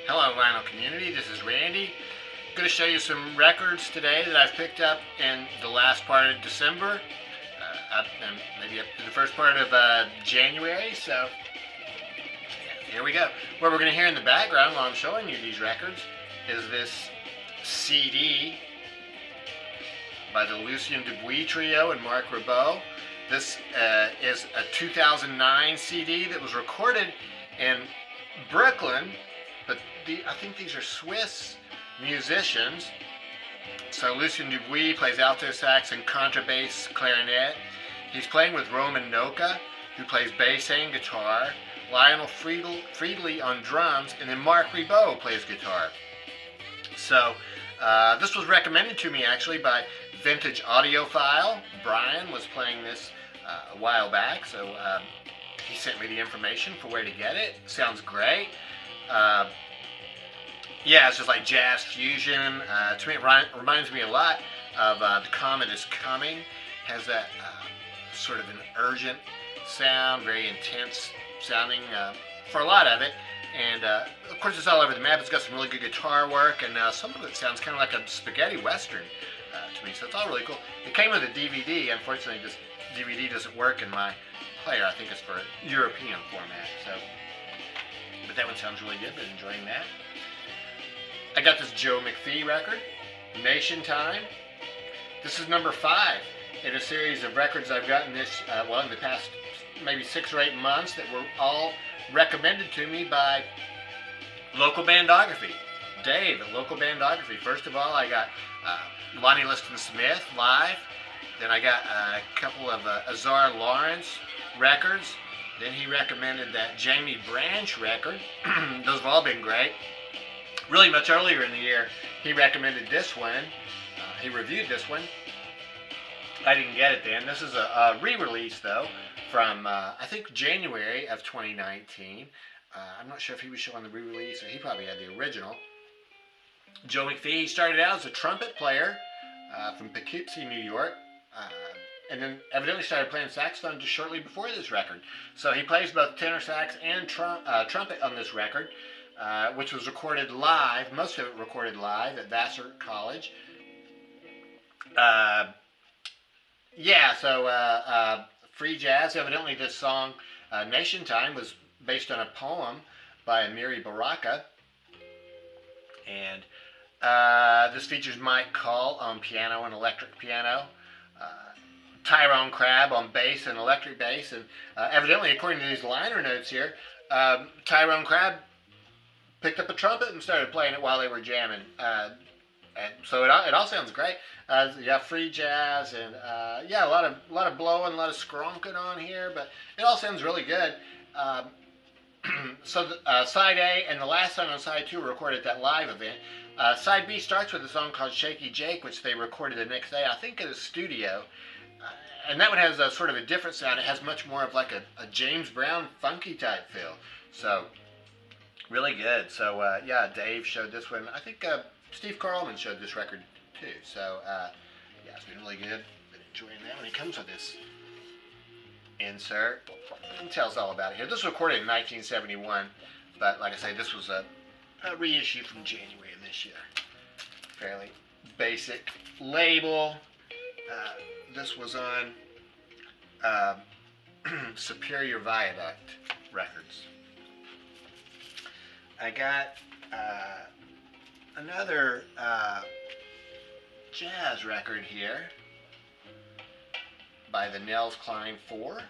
Hello vinyl community, this is Randy. I'm going to show you some records today that I've picked up in the last part of December, and maybe up to the first part of January, so here we go. What we're going to hear in the background while I'm showing you these records is this CD by the Lucien Dubuis Trio and Marc Ribot. This is a 2009 CD that was recorded in Brooklyn, but I think these are Swiss musicians. So Lucien Dubuis plays alto sax and contrabass clarinet. He's playing with Roman Noka, who plays bass and guitar, Lionel Friedli on drums, and then Marc Ribot plays guitar. So this was recommended to me actually by Vintage Audiophile. Brian was playing this a while back, so he sent me the information for where to get it. Sounds great. Yeah, it's just like jazz fusion. To me, it reminds me a lot of The Comet Is Coming. Has that sort of an urgent sound, very intense sounding for a lot of it. And of course, it's all over the map. It's got some really good guitar work, and some of it sounds kind of like a spaghetti western to me. So it's all really cool. It came with a DVD. Unfortunately, this DVD doesn't work in my player. I think it's for European format. So, but that one sounds really good. Been enjoying that. I got this Joe McPhee record, Nation Time. This is number 5 in a series of records I've gotten this, well, in the past maybe 6 or 8 months that were all recommended to me by Local Bandography. Dave at Local Bandography. First of all, I got Lonnie Liston Smith live. Then I got a couple of Azar Lawrence records. Then he recommended that Jamie Branch record. Those have all been great. Really much earlier in the year, he recommended this one. He reviewed this one. I didn't get it then. This is a re-release, though, from, I think, January of 2019. I'm not sure if he was showing the re-release, or he probably had the original. Joe McPhee started out as a trumpet player from Poughkeepsie, New York, and then evidently started playing saxophone just shortly before this record. So he plays both tenor sax and trumpet on this record, which was recorded live, most of it recorded live at Vassar College. Yeah, so free jazz. Evidently this song, Nation Time, was based on a poem by Amiri Baraka. And this features Mike Call on piano and electric piano, Tyrone Crabb on bass and electric bass, and evidently, according to these liner notes here, Tyrone Crabb picked up a trumpet and started playing it while they were jamming. And so it all sounds great. Yeah, free jazz, and yeah, a lot of blowing, a lot of skronking on here, but it all sounds really good. So side A and the last song on side 2 were recorded at that live event. Side B starts with a song called Shaky Jake, which they recorded the next day, I think at a studio. And that one has a sort of a different sound. It has much more of like a James Brown funky type feel. So really good. So yeah, Dave showed this one. I think Steve Carlman showed this record too. So yeah, it's been really good. Been enjoying that one. It comes with this insert. It tells all about it here. This was recorded in 1971, but like I say, this was a reissue from January of this year. Fairly basic label. This was on Superior Viaduct Records. I got another jazz record here by the Nels Cline 4.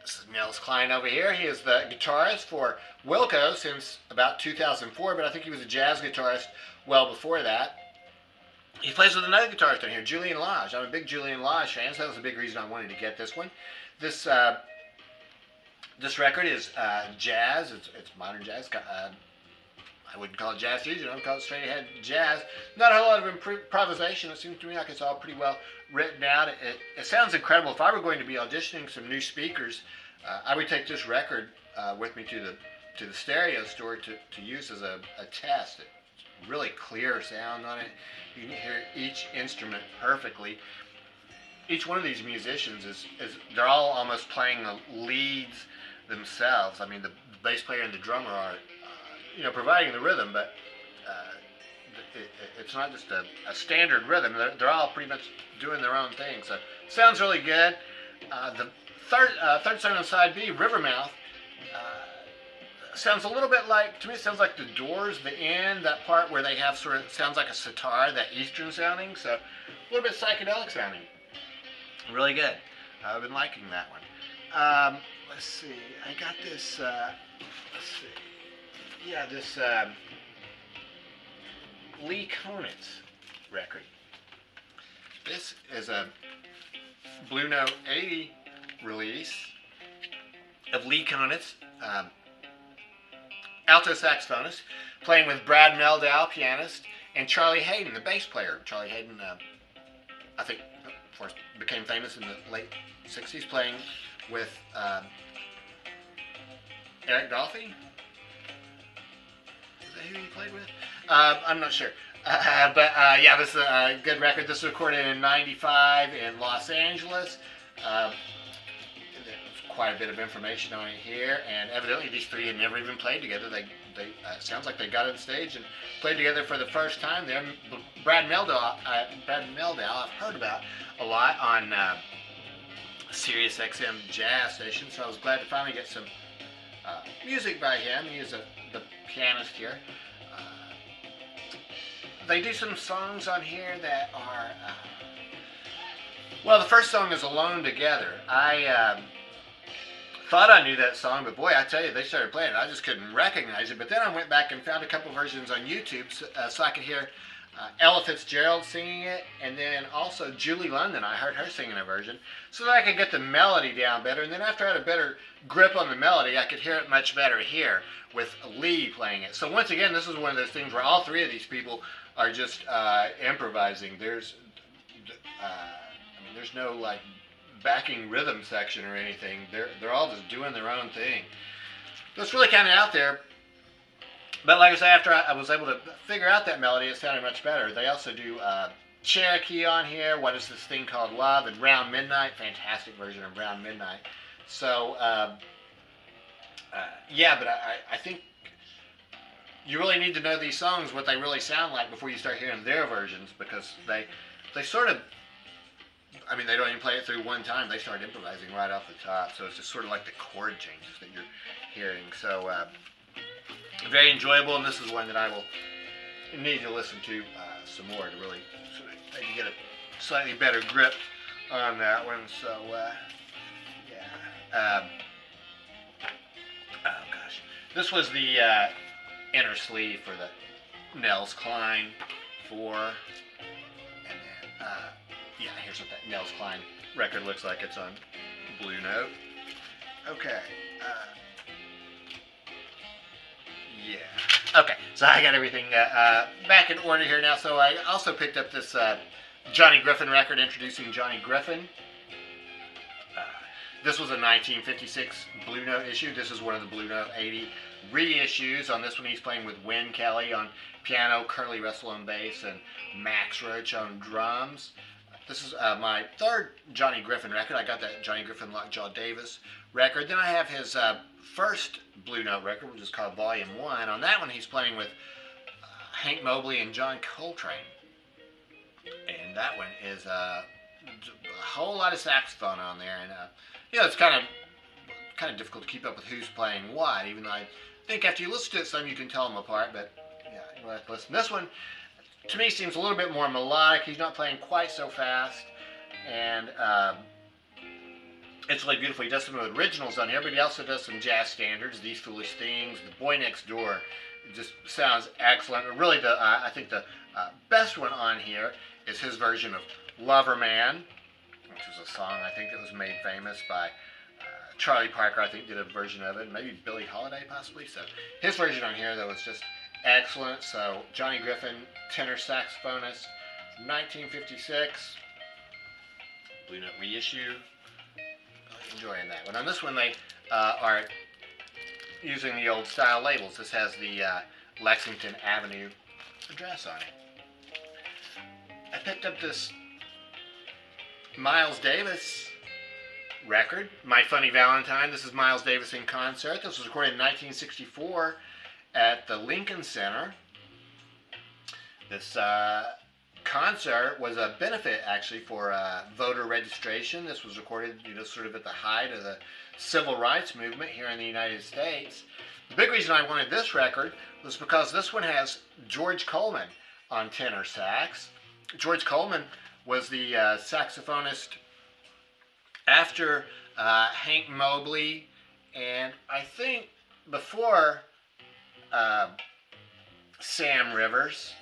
This is Nels Cline over here. He is the guitarist for Wilco since about 2004, but I think he was a jazz guitarist well before that. He plays with another guitarist down here, Julian Lage. I'm a big Julian Lage fan, so that was a big reason I wanted to get this one. This record is jazz. It's modern jazz. I wouldn't call it jazz fusion. I would call it straight ahead jazz. Not a whole lot of improvisation. It seems to me like it's all pretty well written out. It sounds incredible. If I were going to be auditioning some new speakers, I would take this record with me to the stereo store to use as a test. Really clear sound on it. You can hear each instrument perfectly. Each one of these musicians they're all almost playing the leads themselves. I mean, the bass player and the drummer are, providing the rhythm, but it's not just a standard rhythm. They're all pretty much doing their own thing. So sounds really good. The third song on side B, Rivermouth, sounds a little bit like, to me, it sounds like the Doors, the end, that part where they have sort of, sounds like a sitar, that Eastern sounding, so a little bit psychedelic sounding. Really good. I've been liking that one. Let's see, I got this, this Lee Konitz record. This is a Blue Note 80 release of Lee Konitz, alto saxophonist, playing with Brad Mehldau, pianist, and Charlie Haden, the bass player. Charlie Haden, I think, of course, became famous in the late 60s, playing with Eric Dolphy. Is that who he played with? I'm not sure. Yeah, this is a good record. This was recorded in '95 in Los Angeles. There's quite a bit of information on it here, and evidently these three had never even played together. They sounds like they got on stage and played together for the first time there. Brad Mehldau, I've heard about a lot on Sirius XM jazz station, so I was glad to finally get some music by him. He is the pianist here. They do some songs on here that are, well, the first song is Alone Together. I thought I knew that song, but boy, I tell you, they started playing it. I just couldn't recognize it. But then I went back and found a couple versions on YouTube so I could hear Ella Fitzgerald singing it, and then also Julie London. I heard her singing a version so that I could get the melody down better. And then after I had a better grip on the melody, I could hear it much better here with Lee playing it. So once again, this is one of those things where all three of these people are just improvising. There's no like backing rhythm section or anything. They're all just doing their own thing. So it's really kind of out there. But like I say, after I was able to figure out that melody, it sounded much better. They also do Cherokee on here. What is this thing called Love? And Round Midnight. Fantastic version of Round Midnight. So yeah, but I think you really need to know these songs, what they really sound like, before you start hearing their versions, because they sort of, I mean, they don't even play it through one time. They start improvising right off the top, so it's just sort of like the chord changes that you're hearing. So very enjoyable, and this is one that I will need to listen to some more to really sort of maybe get a slightly better grip on that one. So yeah. Oh gosh, this was the inner sleeve for the Nels Cline 4, and then yeah, here's what that Nels Cline record looks like. It's on Blue Note. Okay. Yeah. Okay, so I got everything back in order here now. So I also picked up this Johnny Griffin record, introducing Johnny Griffin. This was a 1956 Blue Note issue. This is one of the Blue Note 80 reissues. On this one, he's playing with Win Kelly on piano, Curly Russell on bass, and Max Roach on drums. This is my third Johnny Griffin record. I got that Johnny Griffin Lockjaw Davis record. Then I have his first Blue Note record, which is called Volume 1. On that one, he's playing with Hank Mobley and John Coltrane. And that one is a whole lot of saxophone on there. And you know, it's kind of difficult to keep up with who's playing what, even though I think after you listen to it some, you can tell them apart. But yeah, you'll have to listen. This one, to me, seems a little bit more melodic. He's not playing quite so fast. And it's really beautiful. He does some originals on here, but he also does some jazz standards, These Foolish Things, The Boy Next Door. It just sounds excellent. But really, I think the best one on here is his version of Lover Man, which was a song I think that was made famous by Charlie Parker. I think did a version of it, maybe Billie Holiday possibly. So his version on here, though, is just excellent. So Johnny Griffin, tenor saxophonist, 1956, Blue Note reissue. Enjoying that one. On this one, they are using the old style labels. This has the Lexington Avenue address on it. I picked up this Miles Davis record, My Funny Valentine. This is Miles Davis in concert. This was recorded in 1964 at the Lincoln Center. This concert was a benefit, actually, for voter registration. This was recorded, sort of at the height of the civil rights movement here in the United States. The big reason I wanted this record was because this one has George Coleman on tenor sax. George Coleman was the saxophonist after Hank Mobley, and I think before Sam Rivers.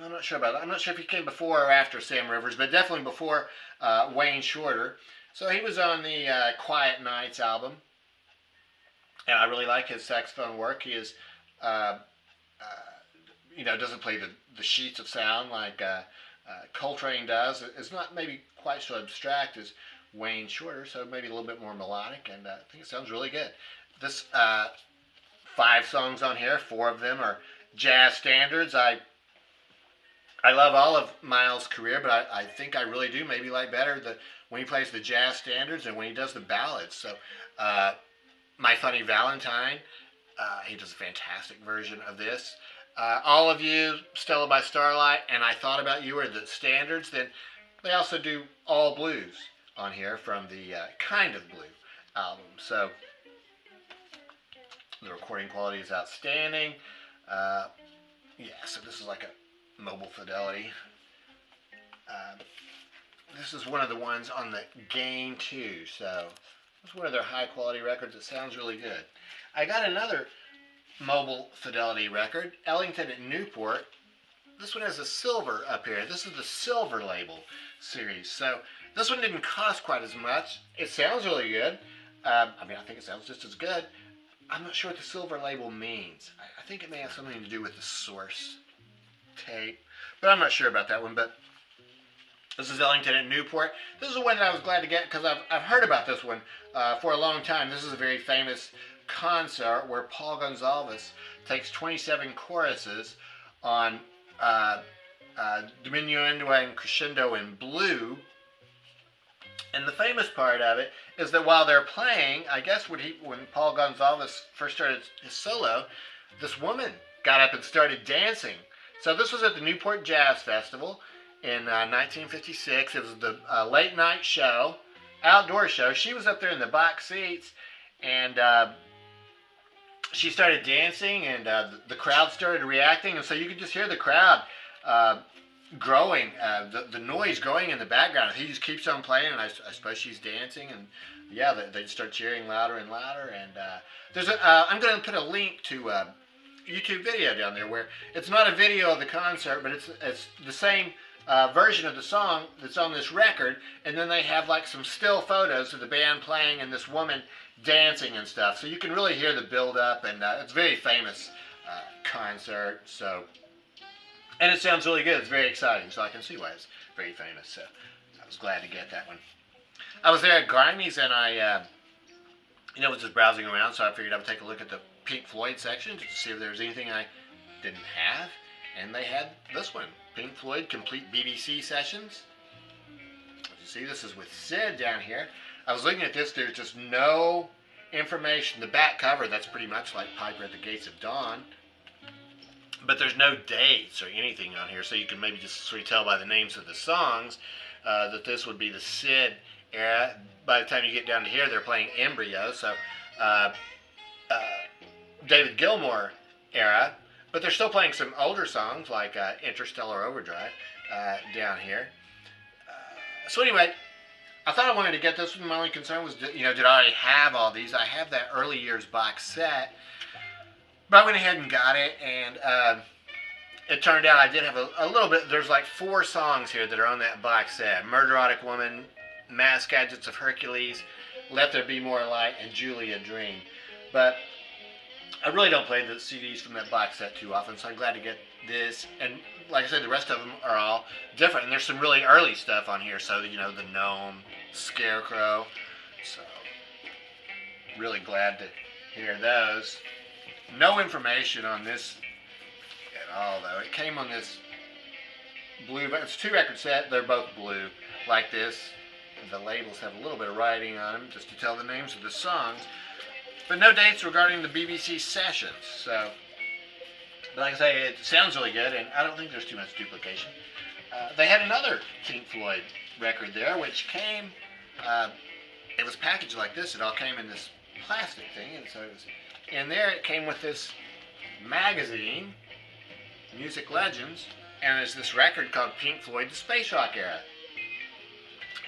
I'm not sure about that. I'm not sure if he came before or after Sam Rivers, but definitely before Wayne Shorter. So he was on the Quiet Nights album, and I really like his saxophone work. He is, doesn't play the sheets of sound like Coltrane does. It's not maybe quite so abstract as Wayne Shorter, so maybe a little bit more melodic, and I think it sounds really good. This 5 songs on here, 4 of them are jazz standards. I love all of Miles' career, but I think I really do maybe like better when he plays the jazz standards and when he does the ballads. So, My Funny Valentine, he does a fantastic version of this. All of You, Stella by Starlight, and I Thought About You are the standards. Then they also do All Blues on here from the Kind of Blue album. So the recording quality is outstanding. So this is like a mobile fidelity. This is one of the ones on the Gain 2, so it's one of their high quality records. It sounds really good. I got another mobile fidelity record, Ellington at Newport. This one has a silver up here. This is the Silver Label series, so this one didn't cost quite as much. It sounds really good. I think it sounds just as good. I'm not sure what the Silver Label means. I think it may have something to do with the source tape, but I'm not sure about that one. But this is Ellington at Newport. This is the one that I was glad to get because I've heard about this one for a long time. This is a very famous concert where Paul Gonsalves takes 27 choruses on Diminuendo and Crescendo in Blue. And the famous part of it is that while they're playing, I guess when Paul Gonsalves first started his solo, this woman got up and started dancing. So this was at the Newport Jazz Festival in 1956. It was the late night show, outdoor show. She was up there in the box seats, and she started dancing, and the crowd started reacting, and so you could just hear the crowd growing, the noise growing in the background. He just keeps on playing, and I suppose she's dancing, and yeah, they start cheering louder and louder. And I'm going to put a link to a YouTube video down there where it's not a video of the concert, but it's the same version of the song that's on this record, and then they have like some still photos of the band playing and this woman dancing and stuff, so you can really hear the build up, and it's a very famous concert. So, and it sounds really good. It's very exciting, so I can see why it's very famous. So I was glad to get that one. I was there at Grimey's, and I was just browsing around, so I figured I would take a look at the Pink Floyd section just to see if there was anything I didn't have, and they had this one, Pink Floyd Complete BBC Sessions. As you see, this is with Sid down here. I was looking at this, there's just no information. The back cover, that's pretty much like Piper at the Gates of Dawn, but there's no dates or anything on here, so you can maybe just sort of tell by the names of the songs that this would be the Sid era. By the time you get down to here, they're playing Embryo, so David Gilmour era, but they're still playing some older songs like Interstellar Overdrive down here. So anyway, I thought I wanted to get this one. My only concern was, did I already have all these? I have that early years box set, but I went ahead and got it, and it turned out I did have a little bit. There's like 4 songs here that are on that box set: Murderotic Woman, Mass Gadgets of Hercules, Let There Be More Light, and Julia Dream. But I really don't play the CDs from that box set too often, so I'm glad to get this. And like I said, the rest of them are all different, and there's some really early stuff on here. So, the Gnome, Scarecrow. So, really glad to hear those. No information on this at all, though. It came on this blue, it's a 2-record set. They're both blue, like this. the labels have a little bit of writing on them just to tell the names of the songs, but no dates regarding the BBC sessions. So, but like I say, it sounds really good, and I don't think there's too much duplication. They had another Pink Floyd record there, which came, it was packaged like this. It all came in this plastic thing, and so it was in there. It came with this magazine, Music Legends, and there's this record called Pink Floyd, The Space Rock Era.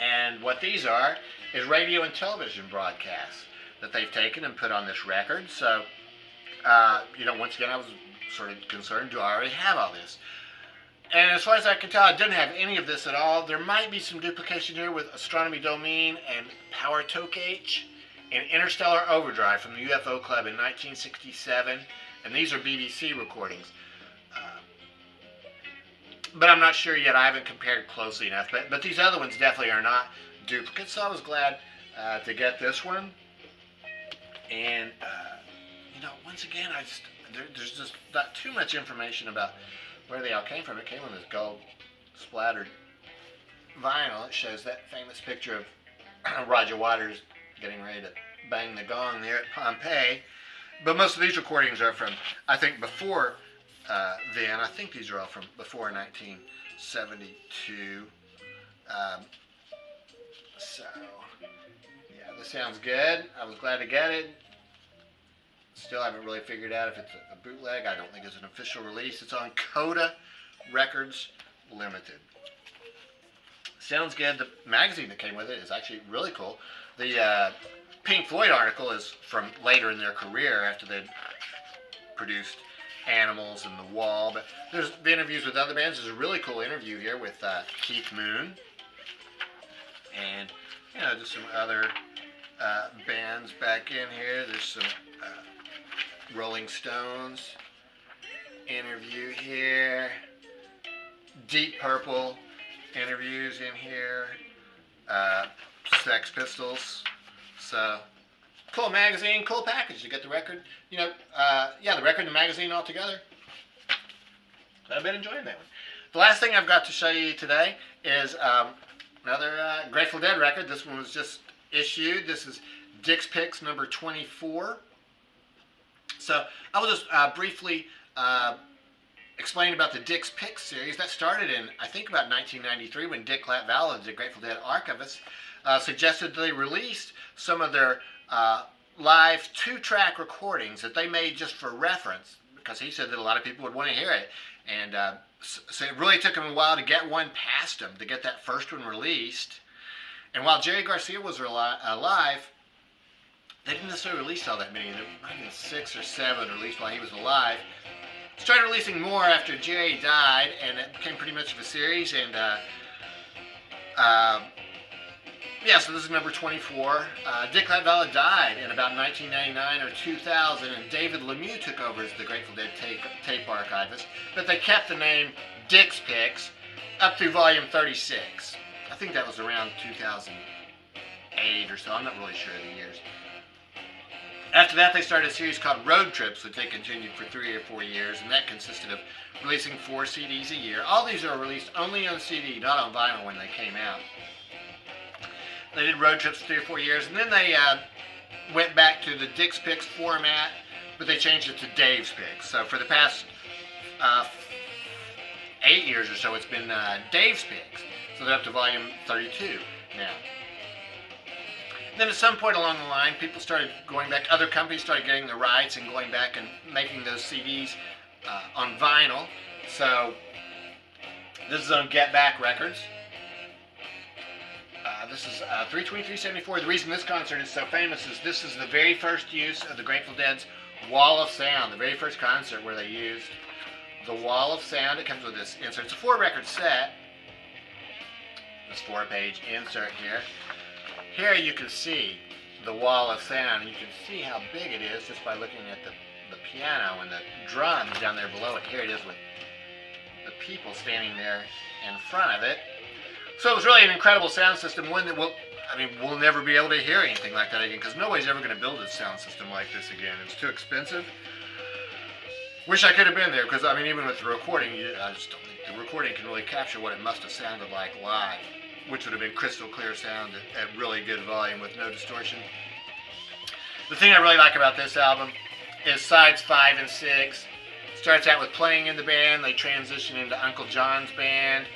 And what these are is radio and television broadcasts that they've taken and put on this record. So, once again, I was sort of concerned, do I already have all this? And as far as I can tell, I didn't have any of this at all. There might be some duplication here with Astronomy Domain and Power Toke H and Interstellar Overdrive from the UFO Club in 1967. And these are BBC recordings. But I'm not sure yet. I haven't compared closely enough. But these other ones definitely are not duplicates. So I was glad to get this one. And, once again, there's just not too much information about where they all came from. It came on this gold splattered vinyl. It shows that famous picture of Roger Waters getting ready to bang the gong there at Pompeii. But most of these recordings are from, I think, before then. I think these are all from before 1972. So, yeah, this sounds good. I was glad to get it. Still haven't really figured out if it's a bootleg. I don't think it's an official release. It's on Coda Records Limited. Sounds good. The magazine that came with it is actually really cool. The Pink Floyd article is from later in their career after they'd produced Animals and The Wall. But there's the interviews with other bands. There's a really cool interview here with Keith Moon. And, just some other bands back in here. There's some Rolling Stones interview here. Deep Purple interviews in here. Sex Pistols. So, cool magazine, cool package. You get the record, the record and the magazine all together. I've been enjoying that one. The last thing I've got to show you today is another Grateful Dead record. This one was just issued. This is Dick's Picks number 24. So I will just briefly explain about the Dick's Picks series. That started in, I think, about 1993 when Dick Latvala, the Grateful Dead archivist, suggested they released some of their live 2-track recordings that they made just for reference, because he said that a lot of people would want to hear it. And so it really took him a while to get one past him, to get that first one released. And while Jerry Garcia was alive, they didn't necessarily release all that many. There might have been 6 or 7 released while he was alive. Started releasing more after Jerry died, and it became pretty much of a series. And so this is number 24. Dick Latvala died in about 1999 or 2000, and David Lemieux took over as the Grateful Dead tape archivist. But they kept the name Dick's Picks up through volume 36. I think that was around 2008 or so. I'm not really sure of the years. After that, they started a series called Road Trips, which they continued for 3 or 4 years, and that consisted of releasing 4 CDs a year. All these are released only on CD, not on vinyl when they came out. They did Road Trips for 3 or 4 years, and then they went back to the Dick's Picks format, but they changed it to Dave's Picks. So for the past 8 years or so, it's been Dave's Picks. So they're up to volume 32 now. Then at some point along the line, people started going back, other companies started getting the rights and going back and making those CDs on vinyl. So this is on Get Back Records. This is 32374. The reason this concert is so famous is this is the very first use of the Grateful Dead's Wall of Sound, the very first concert where they used the Wall of Sound. It comes with this insert. It's a 4-record set. This 4-page insert here. Here you can see the Wall of Sound, and you can see how big it is just by looking at the piano and the drums down there below it. Here it is with the people standing there in front of it. So it was really an incredible sound system, one that we'll never be able to hear anything like that again, because nobody's ever going to build a sound system like this again. It's too expensive. Wish I could have been there, because even with the recording, I just don't think the recording can really capture what it must have sounded like live. which would have been crystal clear sound at really good volume with no distortion. The thing I really like about this album is sides 5 and 6. Starts out with playing in the band, they transition into Uncle John's band.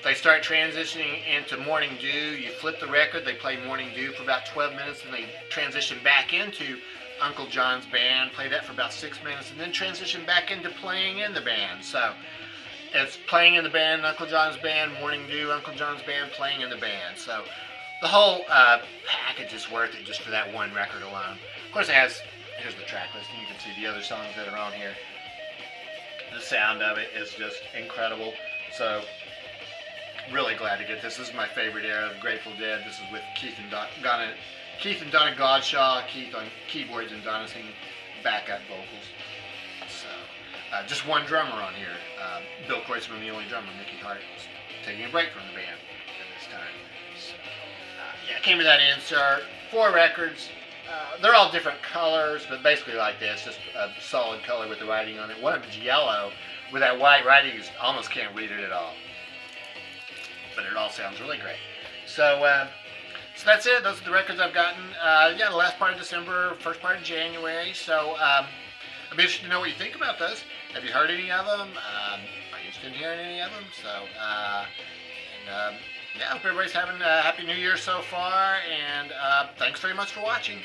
They start transitioning into Morning Dew. You flip the record, they play Morning Dew for about 12 minutes, and they transition back into Uncle John's band, play that for about 6 minutes, and then transition back into playing in the band. So it's playing in the band, Uncle John's band, Morning Dew, Uncle John's band, playing in the band. So the whole package is worth it just for that one record alone. Of course, it has, here's the track list, and you can see the other songs that are on here. The sound of it is just incredible. So really glad to get this. This is my favorite era of Grateful Dead. This is with Keith and Donna Godshaw, Keith on keyboards and Donna singing backup vocals. So just one drummer on here. Bill Kreutzmann, the only drummer. Mickey Hart was taking a break from the band at this time. So, yeah, came with that insert. 4 records. They're all different colors, but basically like this, just a solid color with the writing on it. One of them's yellow with that white writing. You almost can't read it at all. But it all sounds really great. So that's it. Those are the records I've gotten. Yeah, the last part of December, first part of January. So I'd be interested to know what you think about those. Have you heard any of them? Are you interested in hearing any of them? So, yeah, I hope everybody's having a Happy New Year so far. And thanks very much for watching.